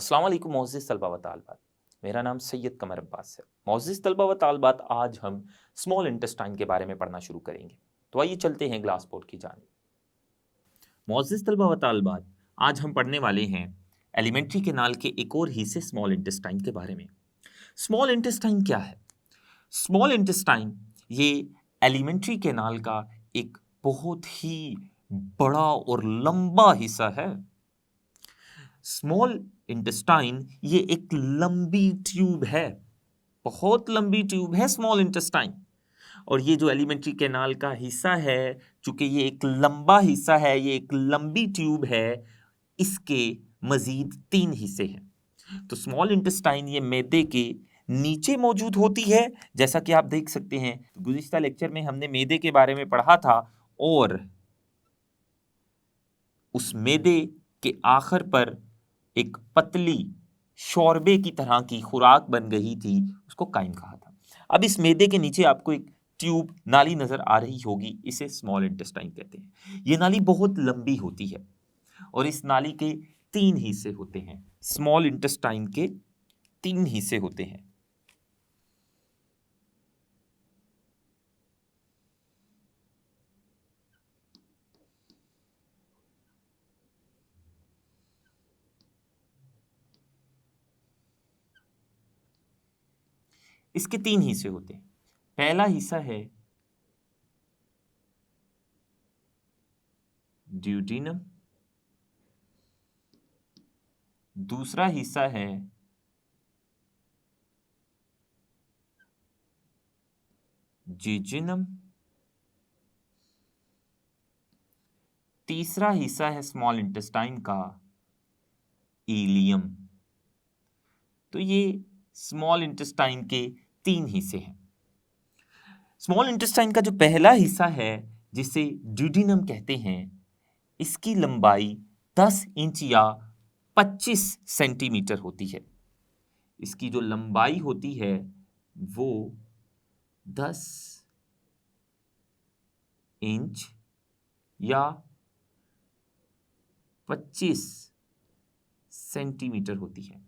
अस्सलाम वालेकुम मोअज़्ज़िज़ तलबा व तालिबात। मेरा नाम सैयद कमर अब्बास है। मोअज़्ज़िज़ तलबा व तालिबात, आज हम स्मॉल इंटेस्टाइन के बारे में पढ़ना शुरू करेंगे। तो आइए चलते हैं ग्लास बोर्ड की जानिब। मोअज़्ज़िज़ तलबा व तालिबात, आज हम पढ़ने वाले हैं एलिमेंट्री कैनाल के एक और हिस्से स्मॉल इंटेस्टाइन के बारे में। स्मॉल इंटेस्टाइन क्या है? स्मॉल इंटेस्टाइन ये एलिमेंट्री कैनाल का एक बहुत ही बड़ा और लंबा हिस्सा है। स्मॉल इंटेस्टाइन ये एक लंबी ट्यूब है, बहुत लंबी ट्यूब है स्मॉल इंटेस्टाइन। और ये जो एलिमेंट्री कैनाल का हिस्सा है, चूंकि ये एक लंबा हिस्सा है, ये एक लंबी ट्यूब है, इसके मजीद 3 हिस्से हैं। तो स्मॉल इंटेस्टाइन ये मैदे के नीचे मौजूद होती है, जैसा कि आप देख सकते हैं। गुज़िश्ता लेक्चर में हमने मैदे के बारे में पढ़ा था और उस मैदे के आखिर पर एक पतली शोरबे की तरह की खुराक बन गई थी, उसको काइम कहा था। अब इस मैदे के नीचे आपको एक ट्यूब नाली नजर आ रही होगी, इसे स्मॉल इंटेस्टाइन कहते हैं। ये नाली बहुत लंबी होती है और इस नाली के 3 हिस्से होते हैं। स्मॉल इंटेस्टाइन के 3 हिस्से होते हैं। इसके 3 हिस्से होते हैं। पहला हिस्सा है ड्यूटीनम, दूसरा हिस्सा है जेजुनम, तीसरा हिस्सा है स्मॉल इंटेस्टाइन का इलियम। तो ये स्मॉल इंटेस्टाइन के 3 हिस्से हैं। स्मॉल इंटेस्टाइन का जो पहला हिस्सा है, जिसे ड्यूडिनम कहते हैं, इसकी लंबाई 10 इंच या 25 सेंटीमीटर होती है। इसकी जो लंबाई होती है वो 10 इंच या 25 सेंटीमीटर होती है।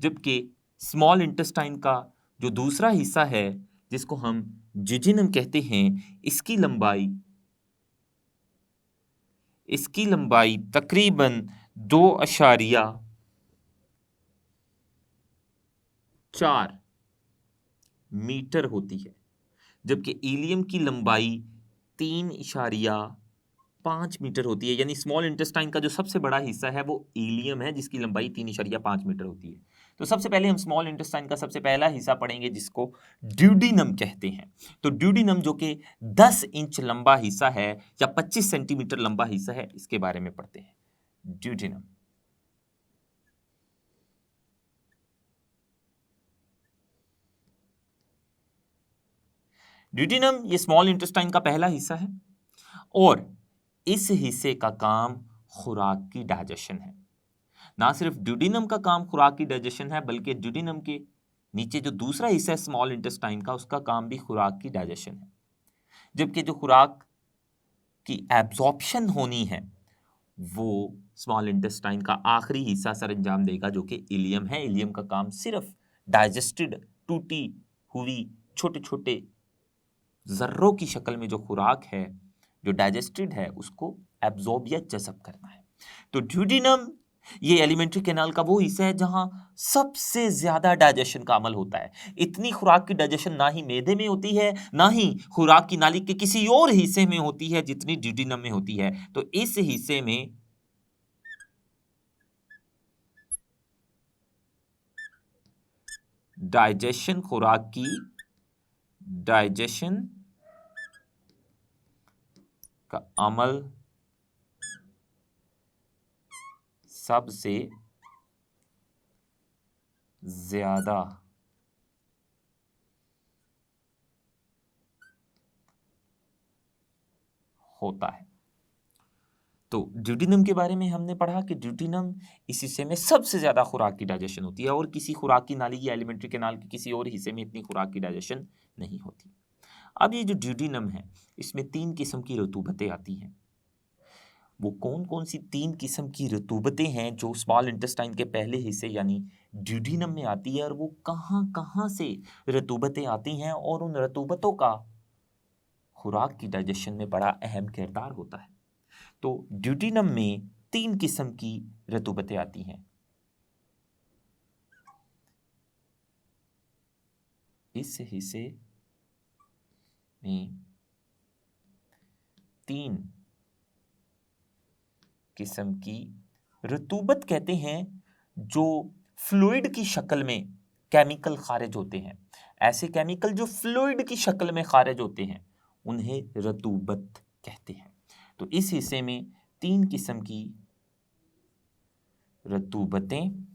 जबकि स्मॉल इंटेस्टाइन का जो दूसरा हिस्सा है, जिसको हम जेजुनम कहते हैं, इसकी लंबाई तकरीबन 2.4 मीटर होती है। जबकि इलियम की लंबाई 3.5 मीटर होती है। यानी स्मॉल इंटेस्टाइन का जो सबसे बड़ा हिस्सा है वो इलियम है, जिसकी लंबाई 3.5 मीटर होती है। तो सबसे पहले हम स्मॉल इंटेस्टाइन का सबसे पहला हिस्सा पढ़ेंगे, जिसको ड्यूडिनम कहते हैं। तो ड्यूडिनम जो कि 10 इंच लंबा हिस्सा है या 25 सेंटीमीटर लंबा हिस्सा है, इसके बारे में पढ़ते हैं। ड्यूडिनम ड्यूडिनम ये स्मॉल इंटेस्टाइन का पहला हिस्सा है और इस हिस्से का काम खुराक की डाइजेशन है। ना सिर्फ ड्यूडिनम का काम खुराक की डाइजेशन है, बल्कि ड्यूडिनम के नीचे जो दूसरा हिस्सा है स्मॉल इंटेस्टाइन का, उसका काम भी खुराक की डाइजेशन है। जबकि जो खुराक की एब्जॉर्प्शन होनी है वो स्मॉल इंटेस्टाइन का आखिरी हिस्सा सर अंजाम देगा, जो कि इलियम है। इलियम का काम सिर्फ डाइजेस्टेड, टूटी हुई छोटे छोटे जर्रों की शक्ल में जो खुराक है, जो डाइजेस्टेड है, उसको एब्जॉर्ब या जज़ब करना है। तो ड्यूडिनम ये एलिमेंट्री कैनाल का वो हिस्सा है जहां सबसे ज्यादा डाइजेशन का अमल होता है। इतनी खुराक की डाइजेशन ना ही मैदे में होती है, ना ही खुराक की नाली के किसी और हिस्से में होती है, जितनी ड्यूडिनम में होती है। तो इस हिस्से में डाइजेशन, खुराक की डाइजेशन का अमल सबसे ज्यादा होता है। तो ड्यूडिनम के बारे में हमने पढ़ा कि ड्यूडिनम इस हिस्से में सबसे ज्यादा खुराक की डाइजेशन होती है और किसी खुराक की नाली या एलिमेंट्री कैनाल के किसी और हिस्से में इतनी खुराक की डाइजेशन नहीं होती। अब ये जो ड्यूडिनम है, इसमें 3 किस्म की रतूबतें आती हैं। वो कौन कौन सी 3 किस्म की रतूबतें हैं जो स्मॉल इंटेस्टाइन के पहले हिस्से यानी ड्यूडेनम में आती है, और वो कहाँ कहाँ से रतूबतें आती हैं, और उन रतूबतों का खुराक की डाइजेशन में बड़ा अहम किरदार होता है। तो ड्यूडेनम में 3 किस्म की रतूबतें आती हैं। इस हिस्से में 3 किस्म की रतूबत कहते हैं जो फ्लूइड की शक्ल में केमिकल खारिज होते हैं। ऐसे केमिकल जो फ्लूइड की शक्ल में खारिज होते हैं उन्हें रतूबत कहते हैं। तो इस हिस्से में 3 किस्म की रतूबतें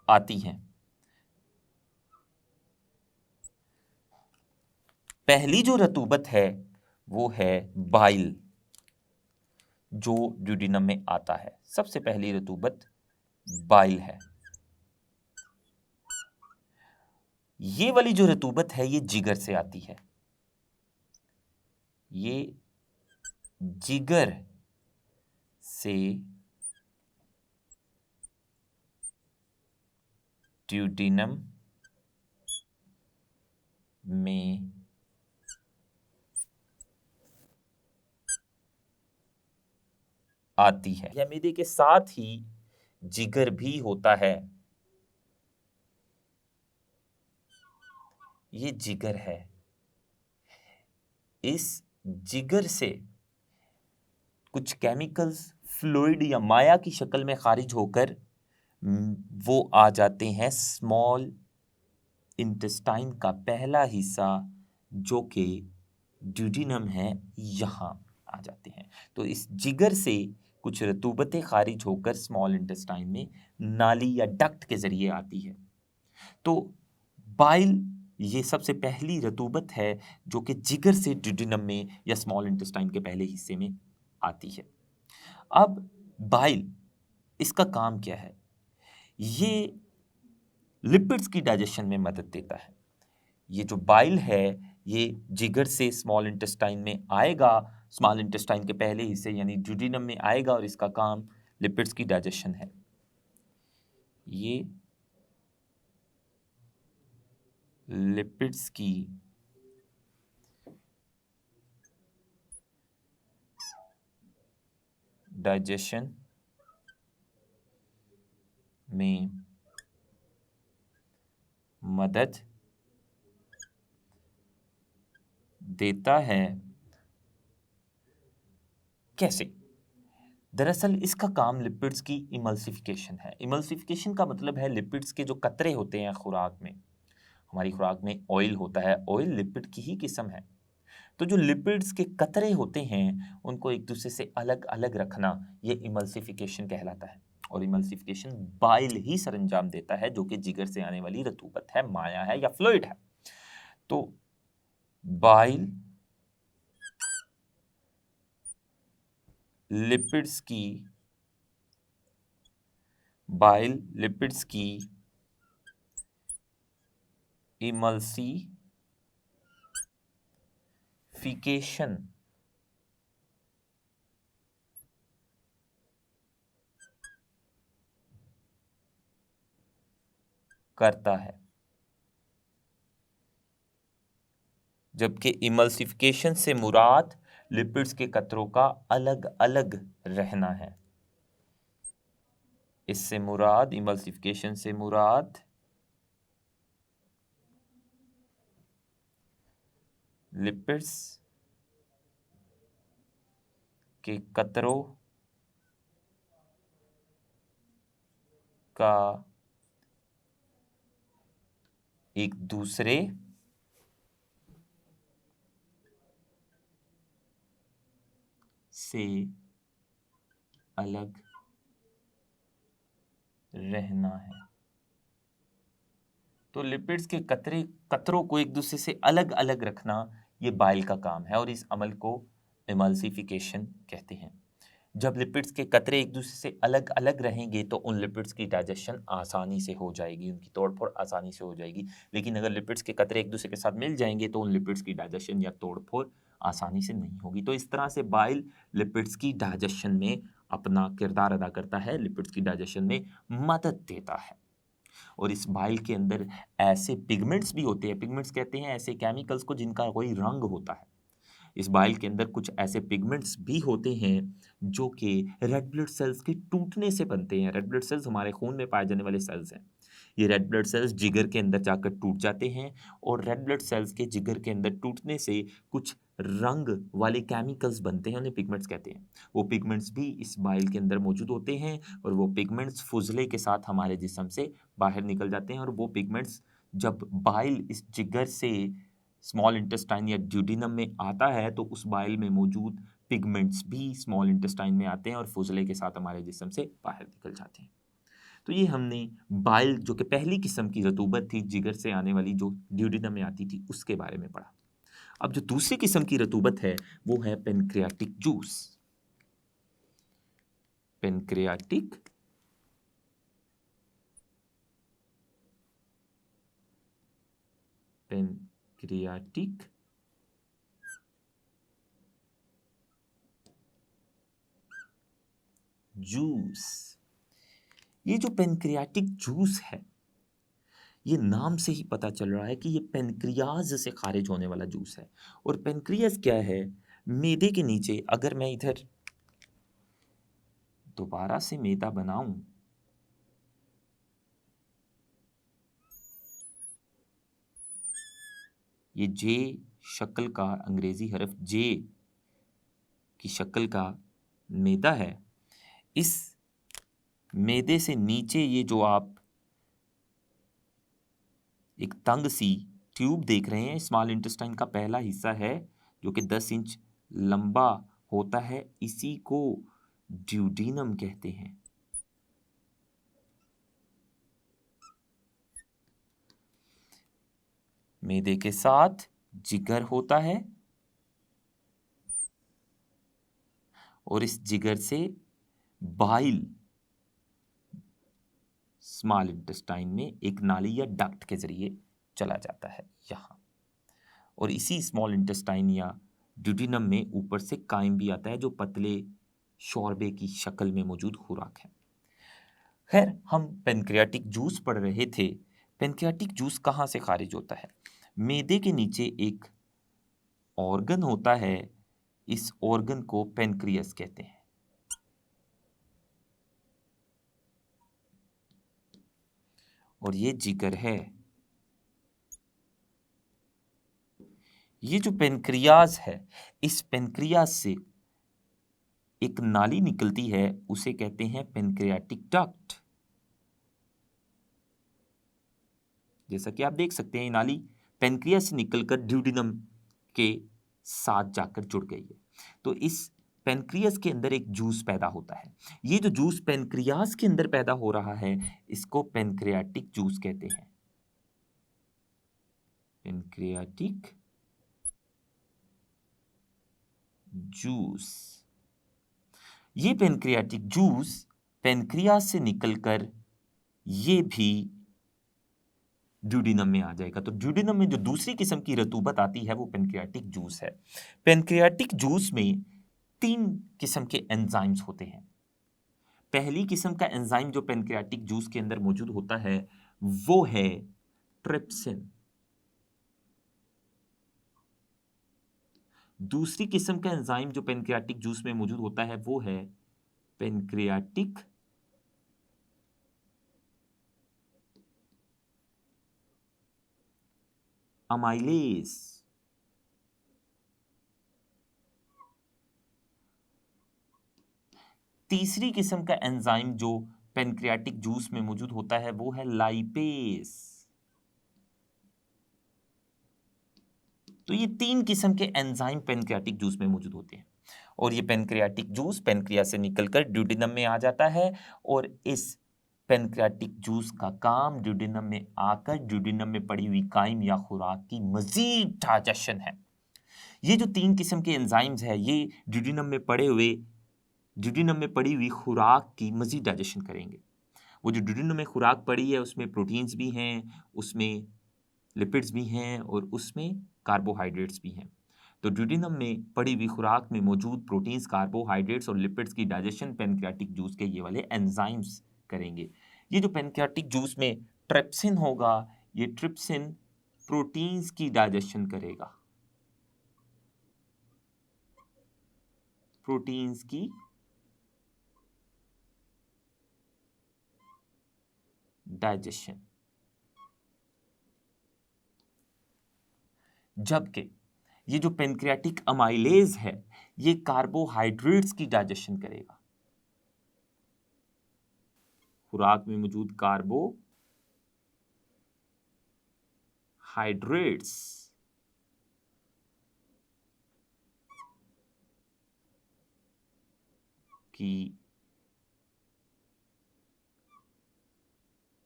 आती हैं। पहली जो रतूबत है वो है बाइल, जो ड्यूडेनम में आता है। सबसे पहली रतूबत बाइल है। ये वाली जो रतूबत है ये जिगर से आती है। ये जिगर से ड्यूडेनम में आती है। यह मैदे के साथ ही जिगर भी होता है। ये जिगर है। इस जिगर से कुछ केमिकल्स फ्लूइड या माया की शक्ल में खारिज होकर वो आ जाते हैं स्मॉल इंटेस्टाइन का पहला हिस्सा जो कि ड्यूडेनम है, यहाँ आ जाते हैं। तो इस जिगर से कुछ रतूबतें खारिज होकर स्मॉल इंटेस्टाइन में नाली या डक्ट के जरिए आती है। तो बाइल ये सबसे पहली रतूबत है जो कि जिगर से ड्यूडेनम में या स्मॉल इंटेस्टाइन के पहले हिस्से में आती है। अब बाइल, इसका काम क्या है? ये लिपिड्स की डाइजेशन में मदद देता है। ये जो बाइल है ये जिगर से स्मॉल इंटेस्टाइन में आएगा, स्मॉल इंटेस्टाइन के पहले हिस्से यानी ड्यूडेनम में आएगा, और इसका काम लिपिड्स की डाइजेशन है। ये लिपिड्स की डाइजेशन में मदद देता है। कैसे? दरअसल इसका काम लिपिड्स की इमल्सिफिकेशन है। इमल्सिफिकेशन का मतलब है लिपिड्स के जो कतरे होते हैं खुराक में, हमारी खुराक में ऑयल होता है, ऑयल लिपिड की ही किस्म है। तो जो लिपिड्स के कतरे होते हैं उनको एक दूसरे से अलग अलग रखना, ये इमल्सिफिकेशन कहलाता है। और इमल्सिफिकेशन बाइल ही सरंजाम देता है, जो कि जिगर से आने वाली रतूबत है, माया है या फ्लूइड है। तो बाइल लिपिड्स की इमल्सिफिकेशन करता है। जबकि इमल्सिफिकेशन से मुराद लिपिड्स के कतरों का अलग अलग रहना है। इससे मुराद, इमल्सिफिकेशन से मुराद लिपिड्स के कतरों का एक दूसरे से अलग रहना है। तो लिपिड्स के कतरों को एक दूसरे से अलग अलग रखना ये बाइल का काम है, और इस अमल को इमल्सिफिकेशन कहते हैं। जब लिपिड्स के कतरे एक दूसरे से अलग अलग रहेंगे तो उन लिपिड्स की डाइजेशन आसानी से हो जाएगी, उनकी तोड़फोड़ आसानी से हो जाएगी। लेकिन अगर लिपिड्स के कतरे एक दूसरे के साथ मिल जाएंगे तो उन लिपिड्स की डाइजेशन या तोड़फोड़ आसानी से नहीं होगी। तो इस तरह से बाइल लिपिड्स की डाइजेशन में अपना किरदार अदा करता है, लिपिड्स की डाइजेशन में मदद देता है। और इस बाइल के अंदर ऐसे पिगमेंट्स भी होते हैं, पिगमेंट्स कहते हैं ऐसे केमिकल्स को जिनका कोई रंग होता है। इस बाइल के अंदर कुछ ऐसे पिगमेंट्स भी होते हैं जो कि रेड ब्लड सेल्स के टूटने से बनते हैं। रेड ब्लड सेल्स हमारे खून में पाए जाने वाले सेल्स हैं। ये रेड ब्लड सेल्स जिगर के अंदर जाकर टूट जाते हैं और रेड ब्लड सेल्स के जिगर के अंदर टूटने से कुछ रंग वाले केमिकल्स बनते हैं, उन्हें पिगमेंट्स कहते हैं। वो पिगमेंट्स भी इस बाइल के अंदर मौजूद होते हैं और वो पिगमेंट्स फुजले के साथ हमारे जिस्म से बाहर निकल जाते हैं। और वो पिगमेंट्स जब बाइल इस जिगर से स्मॉल इंटेस्टाइन या ड्यूडिनम में आता है तो उस बाइल में मौजूद पिगमेंट्स भी स्मॉल इंटेस्टाइन में आते हैं और फुजले के साथ हमारे जिस्म से बाहर निकल जाते हैं। तो ये हमने बाइल जो कि पहली किस्म की रतूबत थी जिगर से आने वाली, जो ड्यूडिनम में आती थी, उसके बारे में पढ़ा। अब जो दूसरी किस्म की रतूबत है वो है pancreatic juice. Pancreatic pancreatic juice. ये जो पेनक्रियाटिक जूस है, ये नाम से ही पता चल रहा है कि ये पेनक्रियाज से खारिज होने वाला जूस है। और पेनक्रियाज क्या है? मैदे के नीचे, अगर मैं इधर दोबारा से मैदा बनाऊं, ये जे शक्ल का, अंग्रेजी हरफ जे की शक्ल का मैदा है। इस मैदे से नीचे ये जो आप एक तंग सी ट्यूब देख रहे हैं, स्मॉल इंटेस्टाइन का पहला हिस्सा है जो कि 10 इंच लंबा होता है, इसी को ड्यूडिनम कहते हैं। मैदे के साथ जिगर होता है और इस जिगर से बाइल स्मॉल इंटेस्टाइन में एक नाली या डक्ट के जरिए चला जाता है यहाँ, और इसी स्मॉल इंटेस्टाइन या ड्यूडिनम में ऊपर से काइम भी आता है जो पतले शोरबे की शक्ल में मौजूद खुराक है। खैर, हम पेनक्रियाटिक जूस पढ़ रहे थे। पेनक्रियाटिक जूस कहाँ से खारिज होता है? मैदे के नीचे एक ऑर्गन होता है, इस ऑर्गन को पेनक्रियस कहते हैं। और ये जिगर है। ये जो पेनक्रियाज है, इस पेनक्रियाज से एक नाली निकलती है, उसे कहते हैं पेनक्रियाटिक डक्ट। जैसा कि आप देख सकते हैं, ये नाली पेनक्रियास से निकलकर ड्यूडिनम के साथ जाकर जुड़ गई है। तो इस पेनक्रियास के अंदर एक जूस पैदा होता है। ये जो जूस पेनक्रियास के अंदर पैदा हो रहा है, इसको पेनक्रियाटिक जूस कहते हैं। Pancreatic juice. ये पेनक्रियाटिक जूस पेनक्रियास से निकलकर ये भी ड्यूडिनम में आ जाएगा। तो ड्यूडिनम में जो दूसरी किस्म की रतूबत आती है वो पेनक्रियाटिक जूस है। पेनक्रियाटिक जूस में 3 किस्म के एंजाइम्स होते हैं। पहली किस्म का एंजाइम जो पेनक्रियाटिक जूस के अंदर मौजूद होता है वो है ट्रिप्सिन। दूसरी किस्म का एंजाइम जो पेनक्रियाटिक जूस में मौजूद होता है वो है पेनक्रियाटिक अमाइलेज। तीसरी किस्म का एंजाइम जो पेनक्रियाटिक जूस में मौजूद होता है वो है लाइपेस। तो ये 3 किस्म के एंजाइम पेनक्रियाटिक जूस में मौजूद होते हैं और ये पेनक्रियाटिक जूस पेनक्रिया से निकलकर ड्यूडिनम में आ जाता है और इस पेनक्रियाटिक जूस का काम ड्यूडिनम में आकर ड्यूडिनम में पड़ी हुई काइम या खुराक की मजीद डाइजेशन है। ये जो 3 किस्म के एंजाइम्स है, ये ड्यूडिनम में पड़े हुए ड्यूडेनम में पड़ी हुई खुराक की मजीद डाइजेशन करेंगे। वो जो ड्यूडेनम में खुराक पड़ी है उसमें प्रोटीन्स भी हैं, उसमें लिपिड्स भी हैं और उसमें कार्बोहाइड्रेट्स भी हैं। तो ड्यूडेनम में पड़ी हुई खुराक में मौजूद प्रोटीन्स, कार्बोहाइड्रेट्स और लिपिड्स की डाइजेशन पैनक्रियाटिक जूस के ये वाले एंजाइम्स करेंगे। ये जो पैनक्रियाटिक जूस में ट्रिप्सिन होगा, ये ट्रिप्सिन प्रोटीन्स की डाइजेशन करेगा, प्रोटीन्स की डाइजेशन। जबकि ये जो पेनक्रियाटिक अमाइलेज है ये कार्बोहाइड्रेट्स की डाइजेशन करेगा, खुराक में मौजूद कार्बोहाइड्रेट्स की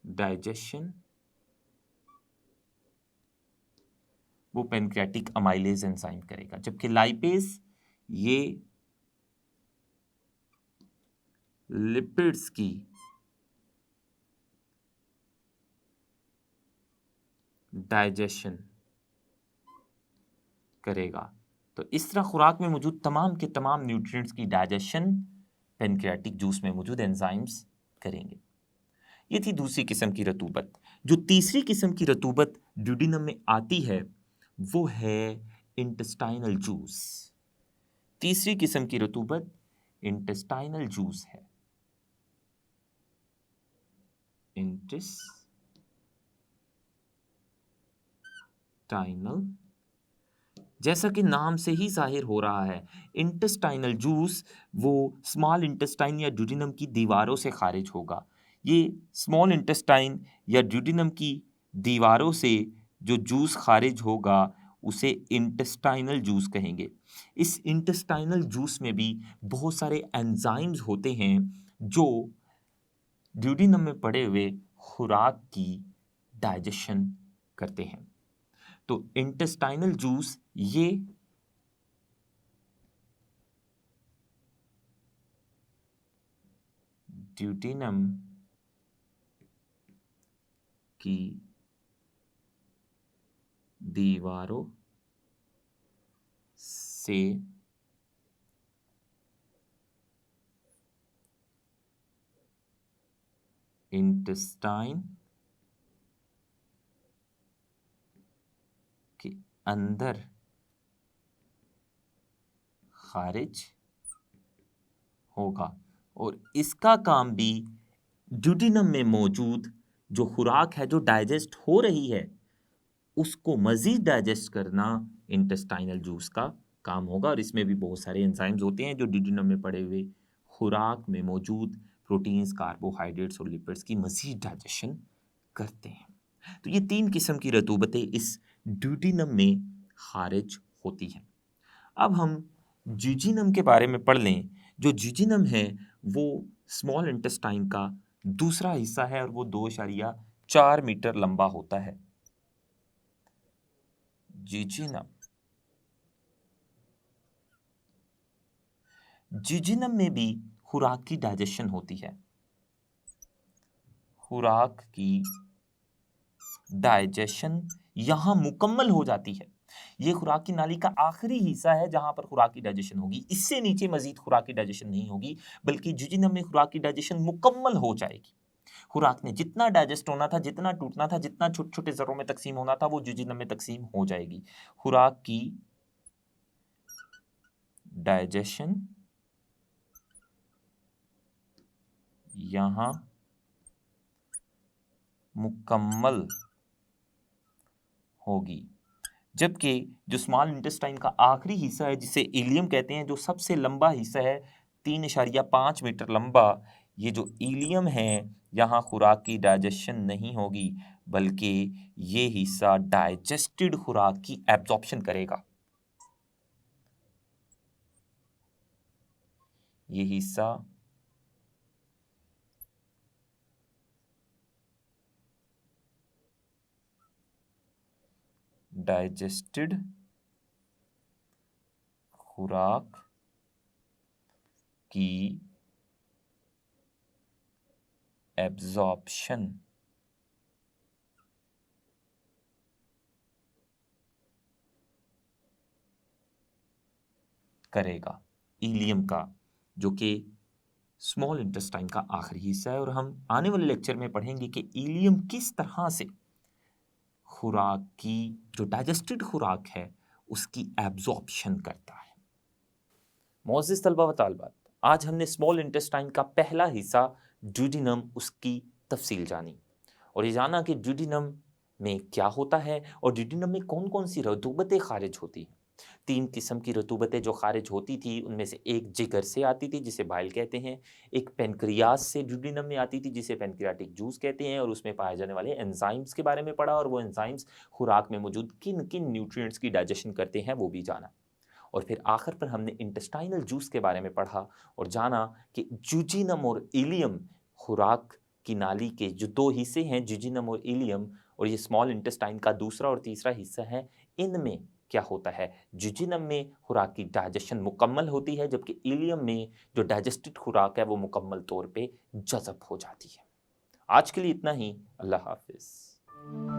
डाइजेशन वो पेनक्रियाटिक अमाइलेज एंजाइम करेगा। जबकि लाइपेज ये लिपिड्स की डाइजेशन करेगा। तो इस तरह खुराक में मौजूद तमाम के तमाम न्यूट्रिएंट्स की डाइजेशन पेनक्रियाटिक जूस में मौजूद एंजाइम्स करेंगे। ये थी दूसरी किस्म की रतूबत। जो तीसरी किस्म की रतूबत ड्यूडेनम में आती है वो है इंटेस्टाइनल जूस। तीसरी किस्म की रतूबत इंटेस्टाइनल जूस है। इंटेस्टाइनल, जैसा कि नाम से ही जाहिर हो रहा है, इंटेस्टाइनल जूस वो स्मॉल इंटेस्टाइन या ड्यूडेनम की दीवारों से खारिज होगा। ये स्मॉल इंटेस्टाइन या ड्यूडेनम की दीवारों से जो जूस खारिज होगा उसे इंटेस्टाइनल जूस कहेंगे। इस इंटेस्टाइनल जूस में भी बहुत सारे एंजाइम्स होते हैं जो ड्यूडेनम में पड़े हुए खुराक की डाइजेशन करते हैं। तो इंटेस्टाइनल जूस ये ड्यूडेनम की दीवारों से इंटेस्टाइन के अंदर खारिज होगा और इसका काम भी ड्यूडेनम में मौजूद जो खुराक है जो डाइजेस्ट हो रही है उसको मजीद डाइजेस्ट करना इंटेस्टाइनल जूस का काम होगा। और इसमें भी बहुत सारे एंजाइम्स होते हैं जो ड्यूडेनम में पड़े हुए खुराक में मौजूद प्रोटीन्स, कार्बोहाइड्रेट्स और लिपिड्स की मजीद डाइजेशन करते हैं। तो ये तीन किस्म की रतूबतें इस ड्यूडेनम में खारिज होती हैं। अब हम जिजिनम के बारे में पढ़ लें। जो जिजिनम है वो स्मॉल इंटेस्टाइन का दूसरा हिस्सा है और वो 2.4 मीटर लंबा होता है। जिजिनम, जिजिनम में भी खुराक की डाइजेशन होती है। खुराक की डाइजेशन यहां मुकम्मल हो जाती है। ये खुराक की नाली का आखिरी हिस्सा है जहां पर खुराक की डाइजेशन होगी। इससे नीचे मजीद खुराक की डाइजेशन नहीं होगी, बल्कि जिजिनम में खुराक की डाइजेशन मुकम्मल हो जाएगी। खुराक ने जितना डाइजेस्ट होना था, जितना टूटना था, जितना छोटे छोटे जर्रों में तकसीम होना था, वो जिजिनम में तकसीम हो जाएगी। खुराक की डाइजेशन यहां मुकम्मल होगी। जबकि जो स्मॉल इंटेस्टाइन का आखिरी हिस्सा है जिसे इलियम कहते हैं, जो सबसे लंबा हिस्सा है 3.5 मीटर लंबा, ये जो इलियम है यहाँ खुराक की डाइजेशन नहीं होगी, बल्कि ये हिस्सा डाइजेस्टेड खुराक की एब्जॉर्प्शन करेगा। ये हिस्सा डाइजेस्टेड खुराक की एब्जॉर्प्शन करेगा। इलियम का, जो कि स्मॉल इंटेस्टाइन का आखिरी हिस्सा है, और हम आने वाले लेक्चर में पढ़ेंगे कि इलियम किस तरह से खुराक की, जो डाइजेस्टेड खुराक है, उसकी एब्जॉर्प्शन करता है। मोअज़्ज़िज़ तलबा व तालिबात, आज हमने स्मॉल इंटेस्टाइन का पहला हिस्सा ड्यूडिनम, उसकी तफसील जानी और ये जाना कि ड्यूडिनम में क्या होता है और ड्यूडिनम में कौन कौन सी रतूबतें खारिज होती हैं। 3 किस्म की रतूबतें जो खारिज होती थी, उनमें से एक जिगर से आती थी जिसे बाइल कहते हैं, एक पेनक्रियास से ड्यूडिनम में आती थी जिसे पेनक्रियाटिक जूस कहते हैं, और उसमें पाए जाने वाले एंजाइम्स के बारे में पढ़ा, और वो एंजाइम्स खुराक में मौजूद किन किन न्यूट्रिएंट्स की डाइजेशन करते हैं वो भी जाना। और फिर आखिर पर हमने इंटेस्टाइनल जूस के बारे में पढ़ा और जाना कि जुजिनम और इलियम, खुराक की नाली के जो 2 हिस्से हैं, जुजिनम और इलियम, और ये स्मॉल इंटेस्टाइन का दूसरा और तीसरा हिस्सा है, इनमें क्या होता है। जुजिनम में खुराक की डाइजेशन मुकम्मल होती है, जबकि इलियम में जो डाइजेस्टेड खुराक है वो मुकम्मल तौर पे जज़ब हो जाती है। आज के लिए इतना ही। अल्लाह हाफ़िज़।